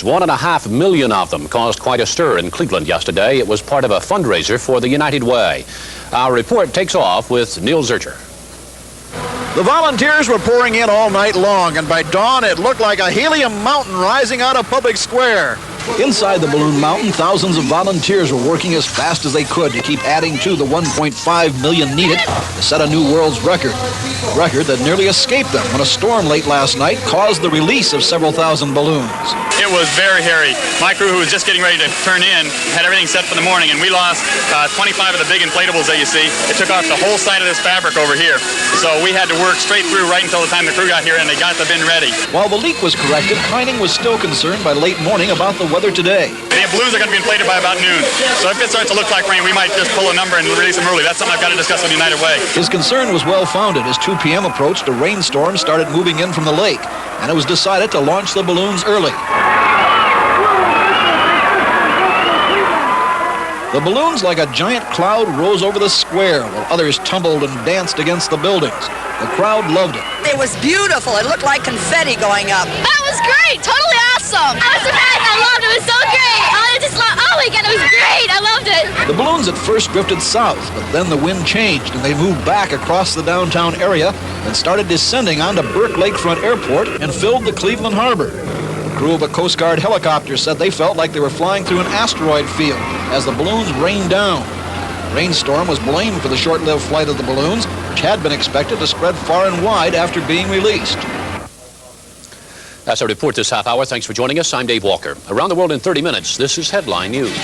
balloons. 1.5 million of them caused quite a stir in Cleveland yesterday. It was part of a fundraiser for the United Way. Our report takes off with Neil Zurcher. The volunteers were pouring in all night long, and by dawn it looked like a helium mountain rising out of Public Square. Inside the balloon mountain, thousands of volunteers were working as fast as they could to keep adding to the 1.5 million needed to set a new world's record. A record that nearly escaped them when a storm late last night caused the release of several thousand balloons. It was very hairy. My crew, who was just getting ready to turn in, had everything set for the morning, and we lost 25 of the big inflatables that you see. It took off the whole side of this fabric over here. So we had to work straight through right until the time the crew got here and they got the bin ready. While the leak was corrected, Heining was still concerned by late morning about the weather today. The balloons are going to be inflated by about noon. So if it starts to look like rain, we might just pull a number and release them early. That's something I've got to discuss with United Way. His concern was well-founded. As 2 p.m. approached, a rainstorm started moving in from the lake, and it was decided to launch the balloons early. The balloons, like a giant cloud, rose over the square, while others tumbled and danced against the buildings. The crowd loved it. It was beautiful. It looked like confetti going up. That was great. Totally awesome. I was surprised. I loved it. It was so great. Oh my God, it was great. I loved it. The balloons at first drifted south, but then the wind changed and they moved back across the downtown area and started descending onto Burke Lakefront Airport and filled the Cleveland Harbor. The crew of a Coast Guard helicopter said they felt like they were flying through an asteroid field as the balloons rained down. The rainstorm was blamed for the short-lived flight of the balloons, which had been expected to spread far and wide after being released. That's our report this half hour. Thanks for joining us. I'm Dave Walker. Around the world in 30 minutes, this is Headline News.